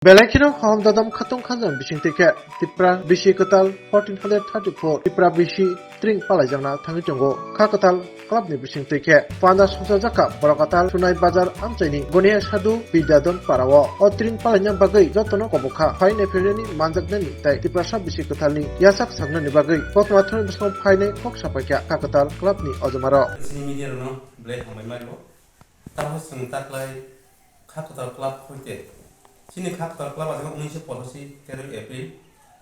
Belakino Hom Dadam Khatung Khanjam Bishing Tike Tipra Bishi Katal 1434 Tipra Bishi Tring Palajangna Tangi Tongo Kakatal Club ni Bishing Tike Panda Sungsa Jaka Borakatal Sunai Bazar Amchaini Gonia Sadu Bidadon Parawa O Tring Palanyang Bagai Jotono Koboka Faine Fereni Manjaknani Tai Tipra Sab Bishi Katal ni Yasak Sagnani Bagai Potmathon Biskom Faine Kok Sapakya Kakatal Club ni Ojamaro Sini media no Black Hamai Mario Tahu Sengtaklai Kakatal Club Hoite Sini Kakatal Club adalah 1983 April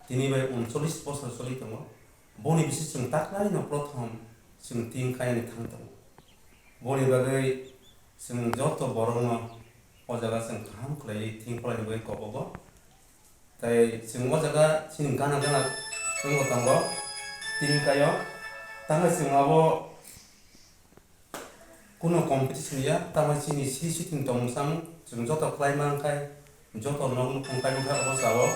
Tini bai 39 বছর চলি দङ बनि बिसि जों ताक्लायनो प्रथम जों टिं खायनि थांदों बनि बागै जों जत बरनो ओ जागा जों खाम खलाय टिं खलायनो बै गबगो ताय जों ओ जागा सिनि गाना गाना जों गतांगो टिं खायो तांगा जों आबो कुनो कम्पिटिशन या तामा सिनि सिटिं दंसां जों जत क्लाइमांखाय जत नंग फंखाय मुखा अ जाबो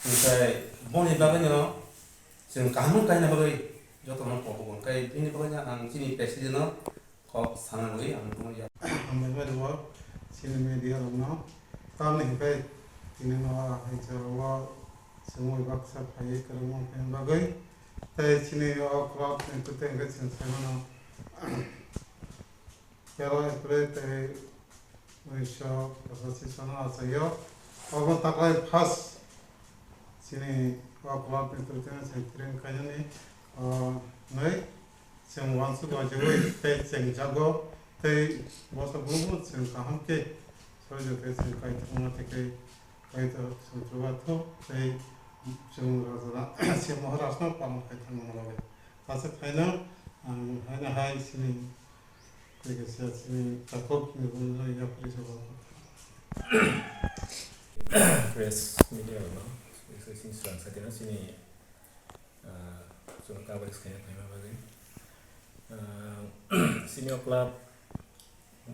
ओमफ्राय बनि बागैनो जों गाहाम गायना बागै जतन पको ओमफ्राय बिनि बागैनो आं जोंनि प्रेसिडेन्टनो ख साननानै आं बुंनो या आंबो दङ सिनि मेडिया दङ तामनिफ्राय दिनै नङा हायजोवा जों बाक्सा फायै करमो फेन बागै ताय सिनि क्लाब नेतृत्व जों सायमानो केरो एप्रिल ताय उइसो एसोसिएशन आसायो अब ताकाय फार्स्ट Sini क्लाब नेतृत्व जों ट्रेन खायनानै नै जों वानस गजोबै ते जों जागो ते बस बुमु जों काहमके सजोते जों कायथुमा तेके कायथ सुजुवाथो ते जों राजा से महाराष्ट्र पालन खायथानो लाबाय तासे थायना हायना हाय सिनि लोगोसे सिनि ताकब निबुन या परिसभा press media no sini serang saja sini surat kabar sekalian kami bagi senior club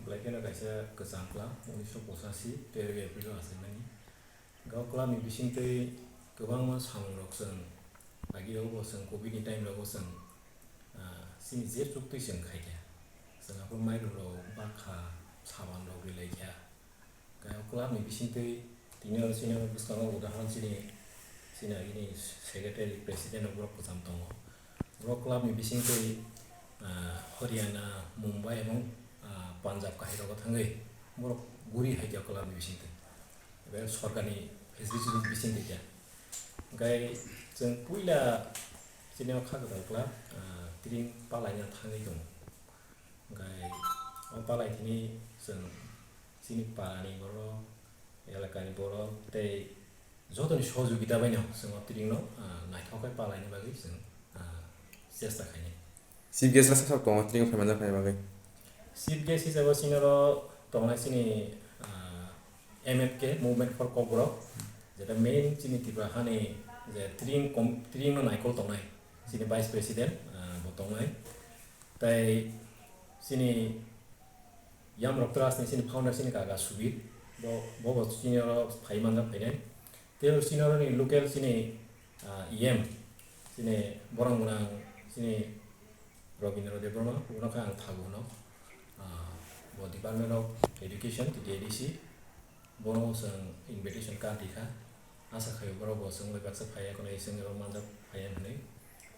lagi nak saya kesang club untuk posasi dari April asalnya gau club ni bising tu kebang mas hangrok sen lagi aku sen covid ni time aku sen sini jet cuk tu sen kaya sen aku main dulu bakha sawan dulu lagi ya gau club ni bising tu tinggal sini aku sekarang udahan sini ini secretary president of Rock Samtongo. Rock Club ni bising tu Haryana, Mumbai emang Punjab kahiro kathangai. Morok guri hai ja club ni bising tu. Ber sarkar ni facility bising tu ja. Gai जों puila sini Kakatal club tiring palainya thangai dong. Gai palai ini जों sini palani boro elakani boro tei जतन सहयोगिता बायनो जों तिरिंनो नायथावखाय पालायनो बागै जों सेस्ता खायनो chief guest ला सब दङ तिरिं फैमान जाफाय बागै चिफ गेस्ट हिसाबै सिनरो दंनाय सिनि एमएफके मुभमेन्ट फर ककबरक जेटा मेन सिनि तिब्रा हानि जे तिरिंनो नायखौ दंनाय सिनि भाइस प्रेसिडेन्ट बो दंनाय ताय सिनि याम रक्तराजनि सिनि फाउन्डार सिनि कागा सुबिर बो सिनिरो फाइमान जाफायनाय Tiada sinar ni local sini IM sini borang borang sini Robinro Debroma, orang kan thagu no, buat Department of Education di DDC, borang sang invitation card dika, asa kayu borang borang sang lepas sepaya kena iseng orang mantap paya ni,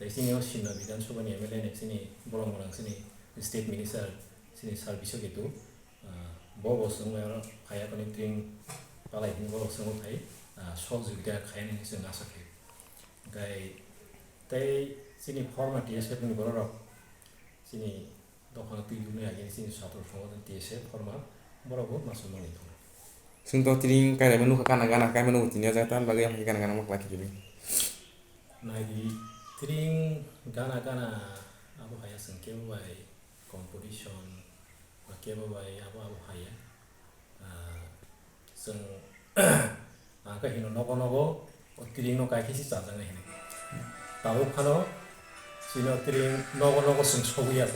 dari sini orang Cina bidan coba ni MLA ni sini borang borang sini state minister sini service gitu, borang sang orang paya kena ting palai ini borang sang paya सहयोगिता खायनो जों आसा खायो ओमफ्राय तै सिनि फर्मा TSF नि बर' सिनि दखान तुइलुनो हागि सिनि सात्र संगठन टीएसएफ फर्मा बर'बो मासुल मानि दं जोंथ' तिरिं गायनाय मनु गाना गाना गाय मनु तिनिया जाता बागै आं गाना गाना मखला खिजोबि नायदि तिरिं गाना गाना आबो हाया जों केबाय कम्पिटिशन बा केबाय आबो हाया जों आंखौ हिनो नगो नगो तिरिं न गायखेसि जाजांनाय हिनो दाबो फानो सिनो तिरिं नगो नगो जों सहैया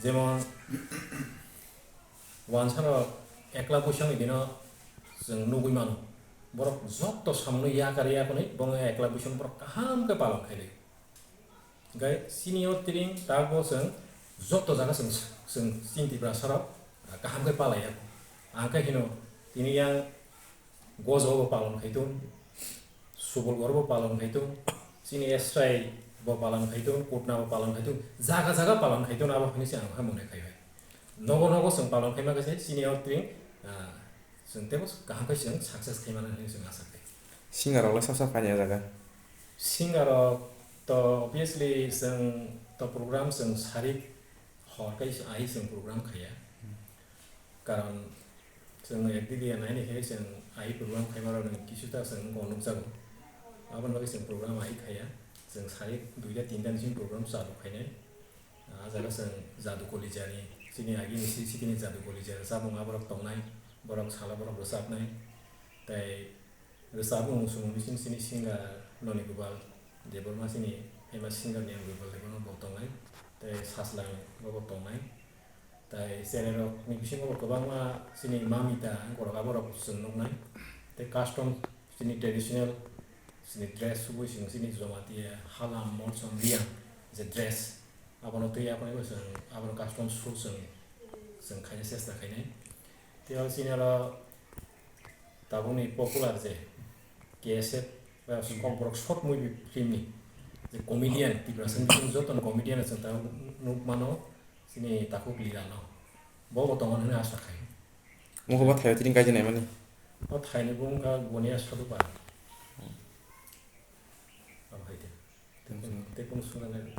जेमन वानसानो एकला बैसां इदिनो जों नुगै मानो बरक जत्त सामनो याकारि याकनै बङो एकला बैसां बरक काहाम के पालन खायदे गाय सिनियर तिरिं दाबो जों जत्त जागा जों चिन्तिब्रा सराव काहाम के पालाया angka hino ini yang gozo palon kaitu subul gorbo palon kaitu sini esai bo palon kaitu kutna bo palon kaitu jaga palon kaitu abo hini si angka mone kai nogo sing palon kai ma kasi sini outring sing tebos kaham kai sing success kai mana hini sing asa kai Singar oleh sab kanya jaga. Singaro to obviously sing to program sing sari hor kai ai sing program kaya karon sing activity yang ini kayak sing ai program kayak mana nih kisuta sing konuk jago apa lagi sing program ai kayak sing sari 2-3 sing program satu kayaknya jaga sing jadu kolijani sini lagi nih sini jadu kolijani sabung apa orang tongnai borok salah borok besar nai tapi sabung semua mesin sini singa noni global dia bermas sini hemat singa yang global lagi nong tongnai tapi saslang borok tongnai tai serero ni bising ko kabang ma sini mamita ko ka boro sunok nai te custom sini traditional sini dress subu sini zomati halam mon som liang the dress abono te apa ko sen abono custom suit sen kaya sesta kaya te al sini ala tabuni popular je keset ba su komprok shot muy film ni the comedian ti brasen joton comedian sen ta nuk mano sini takut lihat no, bawa potongan ini asal kain. Mau ke Thailand tiring kaji nih mana? Oh Thailand pun kan buahnya satu pak. Apa itu? Tepung sungai.